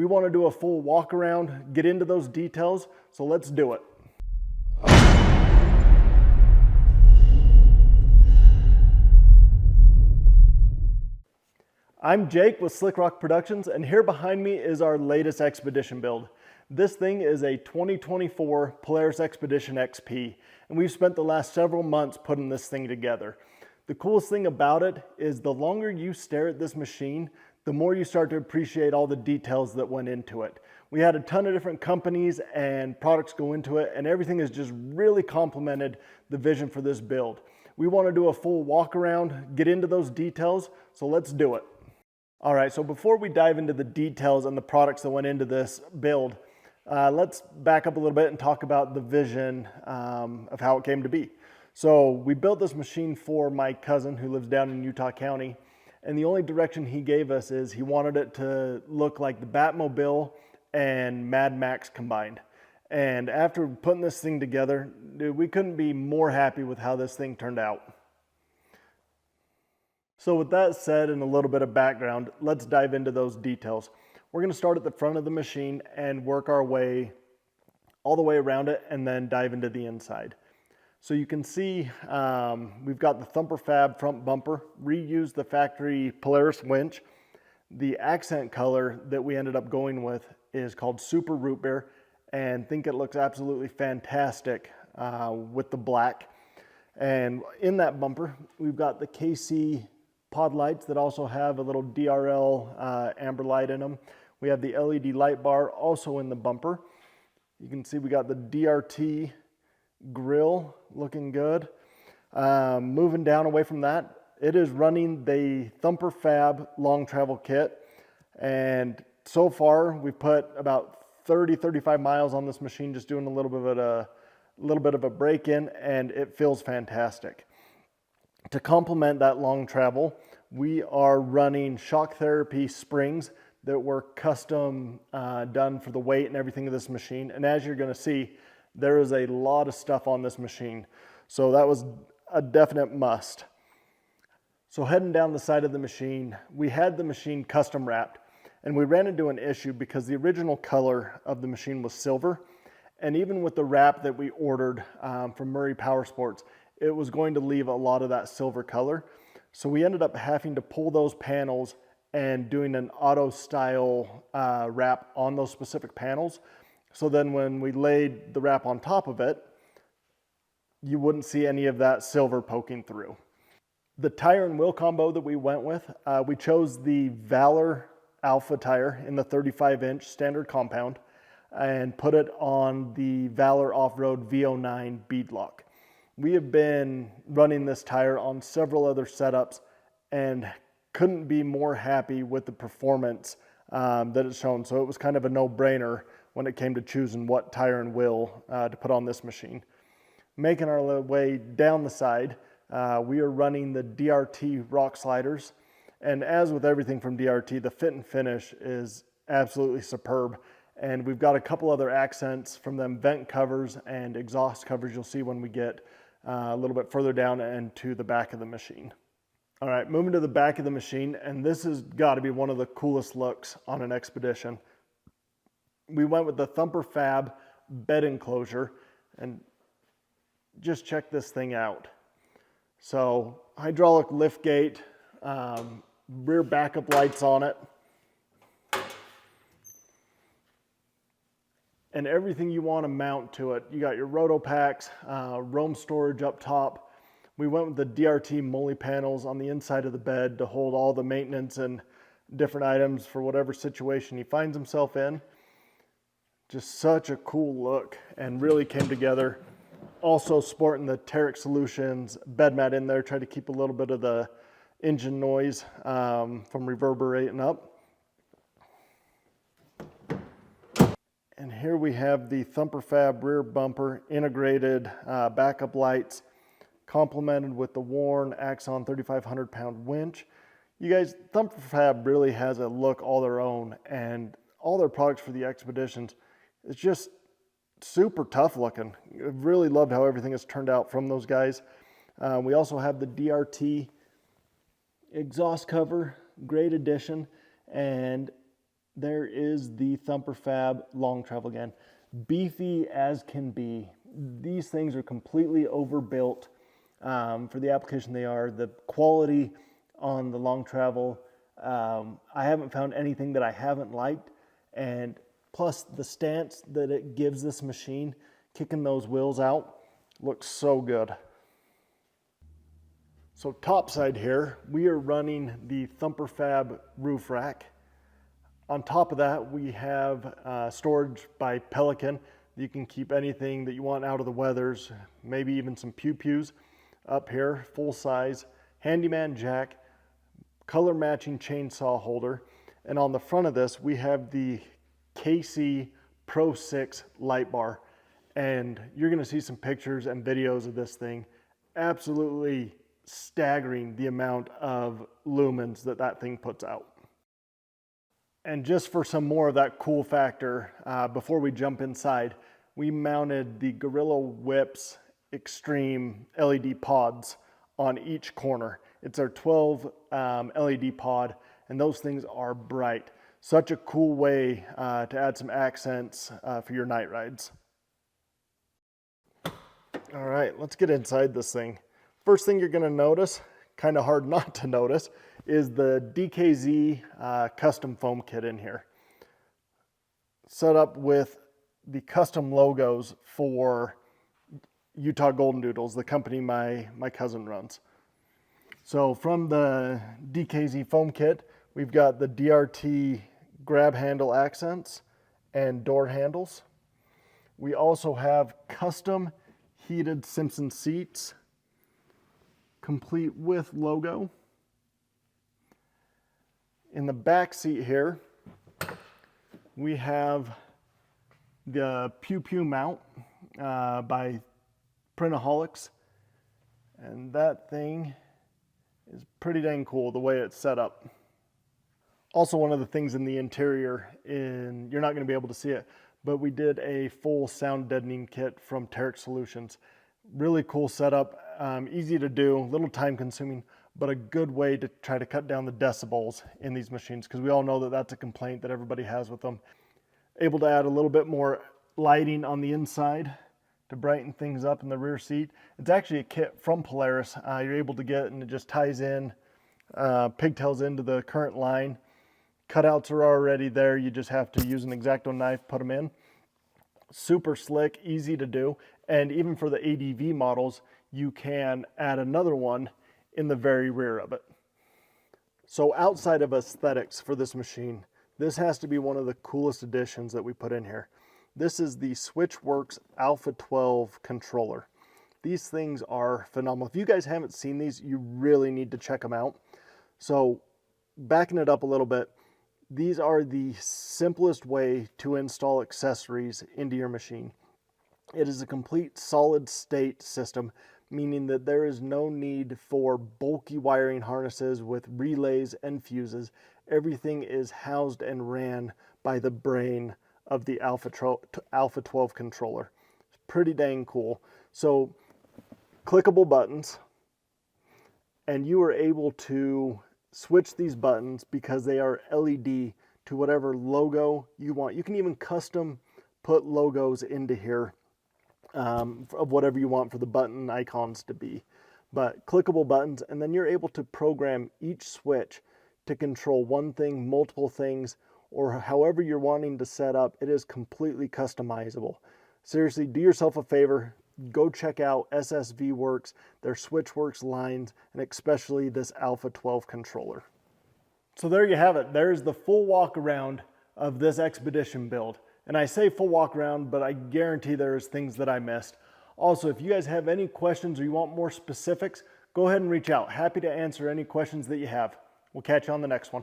We want to do a full walk around, get into those details, so let's do it. I'm Jake with Slikrok Productions, and here behind me is our latest Xpedition build. This thing is a 2024 Polaris Xpedition XP, and we've spent the last several months putting this thing together. The coolest thing about it is the longer you stare at this machine, the more you start to appreciate all the details that went into it. We had a ton of different companies and products go into it, and everything has just really complemented the vision for this build. We want to do a full walk around, get into those details, so let's do it. All right, so before we dive into the details and the products that went into this build, let's back up a little bit and talk about the vision of how it came to be. So we built this machine for my cousin who lives down in Utah County, and the only direction he gave us is he wanted it to look like the Batmobile and Mad Max combined. And after putting this thing together, dude, we couldn't be more happy with how this thing turned out. So with that said and a little bit of background, let's dive into those details. We're going to start at the front of the machine and work our way all the way around it and then dive into the inside. So you can see we've got the Thumper Fab front bumper, reused the factory Polaris winch. The accent color that we ended up going with is called Super Root Beer, and think it looks absolutely fantastic with the black. And in that bumper, we've got the KC pod lights that also have a little DRL amber light in them. We have the LED light bar also in the bumper. You can see we got the DRT grill looking good. Moving down away from that, it is running the Thumper Fab long travel kit. And so far we've put about 35 miles on this machine, just doing a little bit of a break-in, and it feels fantastic. To complement that long travel, we are running shock therapy springs that were custom done for the weight and everything of this machine. And as you're going to see, there is a lot of stuff on this machine. So that was a definite must. So heading down the side of the machine, we had the machine custom wrapped, and we ran into an issue because the original color of the machine was silver. And even with the wrap that we ordered from Murray Power Sports, it was going to leave a lot of that silver color. So we ended up having to pull those panels and doing an auto style wrap on those specific panels. So then when we laid the wrap on top of it, you wouldn't see any of that silver poking through. The tire and wheel combo that we went with, we chose the Valor Alpha tire in the 35-inch standard compound and put it on the Valor Offroad V09 beadlock. We have been running this tire on several other setups and couldn't be more happy with the performance that it's shown. So it was kind of a no-brainer when it came to choosing what tire and wheel to put on this machine. Making our way down the side, we are running the DRT rock sliders. And as with everything from DRT, the fit and finish is absolutely superb. And we've got a couple other accents from them vent covers and exhaust covers you'll see when we get a little bit further down and to the back of the machine. All right, moving to the back of the machine, and this has got to be one of the coolest looks on an Xpedition. We went with the Thumper Fab bed enclosure, and just check this thing out. So hydraulic lift gate, rear backup lights on it, and everything you want to mount to it. You got your roto packs, roam storage up top. We went with the DRT mully panels on the inside of the bed to hold all the maintenance and different items for whatever situation he finds himself in. Just such a cool look and really came together. Also sporting the Terex Solutions bed mat in there, try to keep a little bit of the engine noise from reverberating up. And here we have the Thumper Fab rear bumper, integrated backup lights, complemented with the worn Axon 3,500 pound winch. You guys, Thumper Fab really has a look all their own, and all their products for the Xpeditions, it's just super tough looking. I really loved how everything has turned out from those guys. We also have the DRT exhaust cover, great addition, and there is the Thumper Fab long travel gun. Beefy as can be. These things are completely overbuilt for the application they are. The quality on the long travel, I haven't found anything that I haven't liked, and plus the stance that it gives this machine, kicking those wheels out, looks so good. So topside here, we are running the Thumper Fab roof rack. On top of that, we have storage by Pelican. You can keep anything that you want out of the weathers, maybe even some pew-pews up here, full size, handyman jack, color matching chainsaw holder. And on the front of this, we have the KC Pro 6 light bar. And you're gonna see some pictures and videos of this thing. Absolutely staggering the amount of lumens that thing puts out. And just for some more of that cool factor, before we jump inside, we mounted the Gorilla Whips Extreme LED pods on each corner. It's our 12 LED pod, and those things are bright. Such a cool way to add some accents for your night rides. All right, let's get inside this thing. First thing you're gonna notice, kind of hard not to notice, is the DKZ custom foam kit in here. Set up with the custom logos for Utah Golden Doodles, the company my cousin runs. So from the DKZ foam kit, we've got the DRT grab handle accents and door handles. We also have custom heated Simpson seats, complete with logo. In the back seat here, we have the Pew Pew mount by Printaholics, and that thing is pretty dang cool the way it's set up. Also, one of the things in the interior, you're not going to be able to see it, but we did a full sound deadening kit from Terex Solutions. Really cool setup, easy to do, a little time consuming, but a good way to try to cut down the decibels in these machines, because we all know that that's a complaint that everybody has with them. Able to add a little bit more lighting on the inside to brighten things up in the rear seat. It's actually a kit from Polaris you're able to get, and it just ties in pigtails into the current line. Cutouts are already there. You just have to use an X-Acto knife, put them in. Super slick, easy to do. And even for the ADV models, you can add another one in the very rear of it. So outside of aesthetics for this machine, this has to be one of the coolest additions that we put in here. This is the Switchworks Alpha 12 controller. These things are phenomenal. If you guys haven't seen these, you really need to check them out. So backing it up a little bit, these are the simplest way to install accessories into your machine. It is a complete solid state system, meaning that there is no need for bulky wiring harnesses with relays and fuses. Everything is housed and ran by the brain of the Alpha 12 controller. It's pretty dang cool. So clickable buttons, and you are able to switch these buttons because they are LED to whatever logo you want. You can even custom put logos into here of whatever you want for the button icons to be. But clickable buttons, and then you're able to program each switch to control one thing, multiple things, or however you're wanting to set up. It is completely customizable. Seriously, do yourself a favor, go check out SSV Works, their Switchworks lines, and especially this Alpha 12 controller. So there you have it. There's the full walk around of this Xpedition build. And I say full walk around, but I guarantee there's things that I missed. Also, if you guys have any questions or you want more specifics, go ahead and reach out. Happy to answer any questions that you have. We'll catch you on the next one.